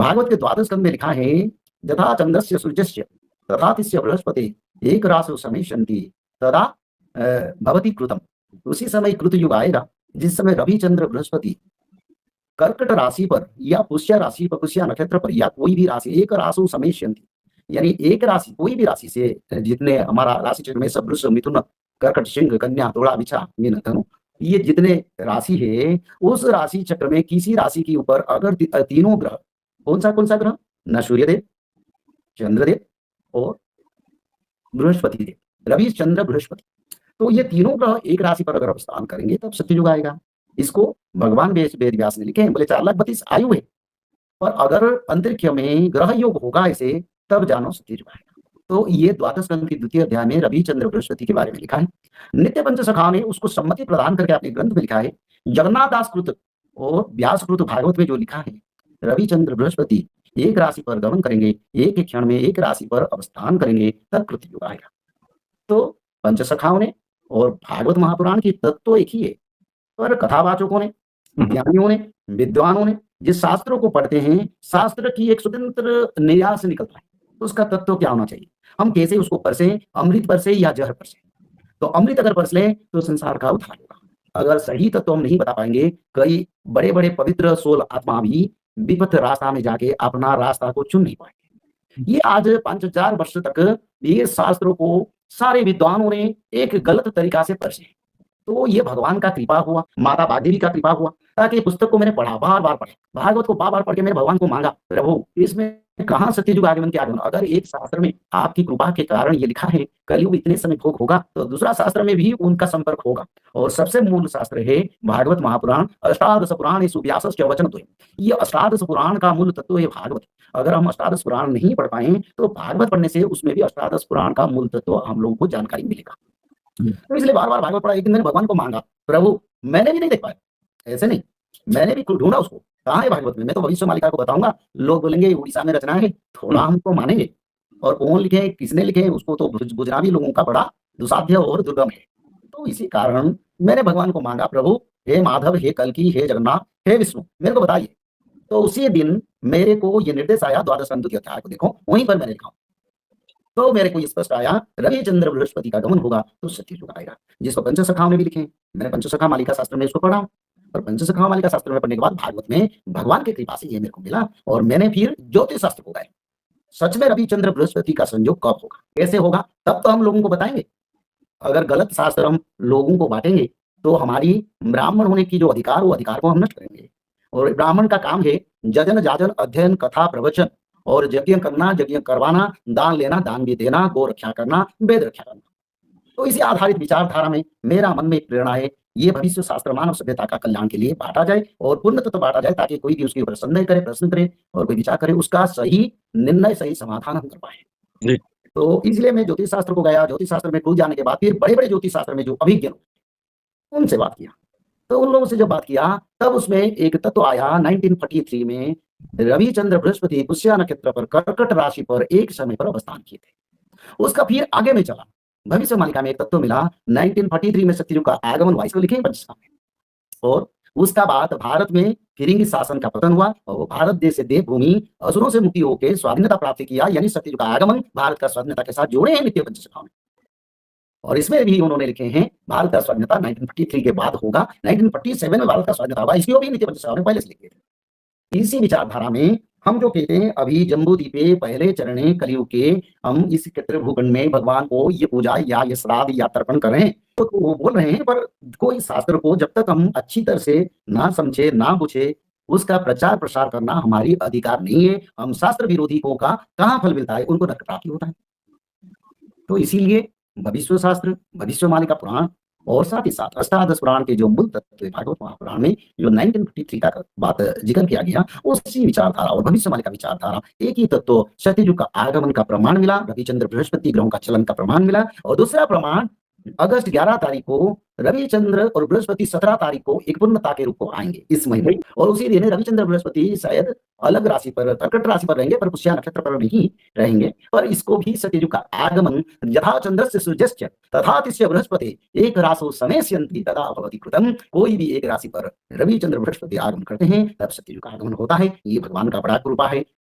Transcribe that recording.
भागवत के द्वादश स्कंद में लिखा है, यथा चंद्रस्य सूर्यस्य तथा तिस्य बृहस्पति एक राशि समेशंति तदा भवति कृतम। उसी समय कृत युग आएगा जिस समय रवि चंद्र बृहस्पति कर्कट राशि पर या पुष्य राशि पर, पुष्य नक्षत्र पर या कोई भी राशि एक राशि समेशंति, यानी एक राशि कोई भी राशि से जितने हमारा राशि चक्र में सब वृष मिथुन कर्कट सिंह कन्या तुला विछा मीन धनु ये जितने राशि है उस राशि चक्र में किसी राशि के ऊपर अगर तीनों ग्रह कौन सा ग्रह न सूर्यदेव चंद्रदेव और बृहस्पति देव रवि चंद्र बृहस्पति, तो ये तीनों ग्रह एक राशि पर अगर अवस्थान करेंगे तब सत्ययुग आएगा। इसको भगवान वेद व्यास ने लिखे हैं, बोले 4,32,000 आयु है, पर अगर अंतरिक्ष में ग्रह योग होगा ऐसे तब जानो सत्ययुग आएगा। तो ये द्वादश स्कंद के द्वितीय अध्याय में रवि चंद्र बृहस्पति के बारे में लिखा है। नित्य पंच सखा ने उसको सम्मति प्रदान करके अपने ग्रंथ में लिखा है। जगन्नाथ दास कृत और व्यास कृत भागवत में जो लिखा है, रवि चंद्र बृहस्पति एक राशि पर गमन करेंगे, एक क्षण में एक राशि पर अवस्थान करेंगे, तब कृतयुग आएगा। तो पंच सखाओं ने और भागवत महापुराण की तत्व एक ही है, पर कथावाचकों ने, ज्ञानियों ने, विद्वानों ने जिस शास्त्रों को पढ़ते हैं, शास्त्र की एक स्वतंत्र निर्यास से निकलता है, उसका तत्व क्या होना चाहिए, हम कैसे उसको परसे, अमृत परसे या जहर परसे। तो अमृत अगर परस ले तो संसार का उद्धार होगा। अगर सही तत्व हम नहीं बता पाएंगे, कई बड़े बड़े पवित्र सोल आत्मा भी विपथ रास्ता में जाके अपना रास्ता को चुन नहीं पाएंगे। ये आज 5,000 वर्ष तक ये शास्त्रों को सारे विद्वानों ने एक गलत तरीका से परसे, तो ये भगवान का कृपा हुआ, माता बागदेवी का कृपा हुआ, ताकि पुस्तक को मैंने पढ़ा, बार बार पढ़ा, भागवत को बार बार पढ़ के मैंने भगवान को मांगा, प्रभु इसमें कहाँ सत्ययुग आगमन के आगमन। अगर एक शास्त्र में आपकी कृपा के कारण ये लिखा है कलयुग इतने समय भोग होगा, तो दूसरा शास्त्र में भी उनका संपर्क होगा। और सबसे मूल शास्त्र है भागवत महापुराण, अष्टादश पुराण व्यासस्य वचनद्वयम्। ये अष्टादश पुराण का मूल तत्व है भागवत। अगर हम अष्टादश पुराण नहीं पढ़ पाए तो भागवत पढ़ने से उसमें भी अष्टादश पुराण का मूल तत्व हम लोगों को जानकारी मिलेगा। तो इसलिए बार बार भागवत पढ़ा। एक दिन मैंने भगवान को मांगा, प्रभु मैंने भी नहीं देख पाया, ऐसे नहीं, मैंने भी ढूंढा उसको, कहाँ है भागवत में। मैं तो भविष्य मालिका को बताऊंगा, लोग बोलेंगे उड़ीसा में रचना है, थोड़ा हमको मानेंगे, और कौन लिखे किसने लिखे उसको तो गुजराती लोगों का बड़ा दुसाध्य और दुर्गम है। तो इसी कारण मैंने भगवान को मांगा, प्रभु हे माधव, हे कल्की, हे जगन्नाथ, हे विष्णु, मेरे को बताइए। तो उसी दिन मेरे को ये निर्देश आया, द्वादश स्कंद द्वितीय अध्याय को देखो, वहीं पर मैंने लिखा। तो मेरे को स्पष्ट आया, रवि चंद्र बृहस्पति का गमन होगा तो सत्ययुग आएगा, जिसको पंचसखाओं ने भी लिखे। मैंने पंचसखा मालिका शास्त्र में इसको पढ़ा, और पंचसखा मालिका शास्त्र में पढ़ने के बाद भागवत में भगवान की कृपा से ये मेरे को मिला, और मैंने फिर ज्योतिष शास्त्र को गाया। सच में रवि चंद्र बृहस्पति का संयोग कब होगा, कैसे होगा, तब तो हम लोगों को बताएंगे। अगर गलत शास्त्र हम लोगों को बांटेंगे तो हमारी ब्राह्मण होने की जो अधिकार, वो अधिकार को हम नष्ट करेंगे। और ब्राह्मण का काम है जजन जाजन अध्ययन कथा प्रवचन, और यज्ञ करना, यज्ञ करवाना, दान लेना, दान भी देना, गो रक्षा करना, वेद रक्षा करना। तो इसी आधारित विचारधारा में मेरा मन में प्रेरणा है, ये भविष्य शास्त्र मानव सभ्यता का कल्याण के लिए बांटा जाए और पूर्ण तत्व बांटा जाए, ताकि कोई भी उसके ऊपर संदेह करे, प्रश्न करे और कोई विचार करे, उसका सही निर्णय, सही समाधान हम कर पाए। तो इसलिए मैं ज्योतिष शास्त्र को गया। ज्योतिष शास्त्र में कूद जाने के बाद फिर बड़े बड़े ज्योतिष शास्त्र में जो अभिज्ञ उनसे बात किया। तो उन लोगों से जब बात किया तब उसमें एक तत्व आया 1943 में रवि चंद्र बृहस्पति पुष्य नक्षत्र पर कर्कट राशि पर एक समय पर अवस्थान किए थे। उसका फिर आगे में चला, भविष्य मालिका में एक तत्व मिला 1943 में सत्ययुग का आगमन हुआ, इसको लिखे पंचसखा में। और उसका बाद भारत में फिरंगी शासन का पतन हुआ और भारत देश से देवभूमि असुरों से मुक्ति होकर स्वाधीनता प्राप्त किया, यानी सत्ययुग का आगमन भारत का स्वाधीनता के साथ जोड़े हैं नित्य पंचसखा में। और इसमें भी उन्होंने लिखे हैं भारत का स्वाधीनता 1943 के बाद होगा, 1947 में भारत का स्वाधीनता होगा, इसको भी नित्य पंचसखा में पहले से लिखे थे। इसी विचारधारा में हम जो कहते हैं अभी जम्बू द्वीपे पहले चरण कलयुग के हम इस क्षेत्र भूखंड में भगवान को ये पूजा या ये श्राद्ध या तर्पण करें, तो वो बोल रहे हैं, पर कोई शास्त्र को जब तक हम अच्छी तरह से ना समझे ना बुझे उसका प्रचार प्रसार करना हमारी अधिकार नहीं है। हम शास्त्र विरोधी को का कहाँ फल मिलता है, उनको नरक प्राप्ति होता है। तो इसीलिए भविष्य शास्त्र, भविष्य मालिका पुराण और साथ ही साथ अष्टादश पुराण के जो मूल तत्व भागवत महापुराण में जो 1953 का बात जिक्र किया गया, उसी विचारधारा और भविष्य मालिका विचारधारा एक ही तत्व सत्ययुग का आगमन का प्रमाण मिला, रविचंद्र बृहस्पति ग्रहों का चलन का प्रमाण मिला। और दूसरा प्रमाण अगस्त 11 तारीख को रविचंद्र और बृहस्पति 17 तारीख को एक पूर्णता के रूप को आएंगे इस महीने, और उसी दिन रविचंद्र बृहस्पति शायद अलग राशि पर, कर्कट राशि पर रहेंगे, पर पुष्या नक्षत्र पर नहीं रहेंगे। पर इसको भी सत्ययुग का आगमन यथा चंद्रस्य सूर्यस्य तथा तिस्य बृहस्पति एक राशो समेष्यन्ति तदा भवति कृतम। कोई भी एक राशि पर रवि चंद्र बृहस्पति आगमन करते हैं तब सत्ययुग का आगमन होता है। ये भगवान का बड़ा कृपा है।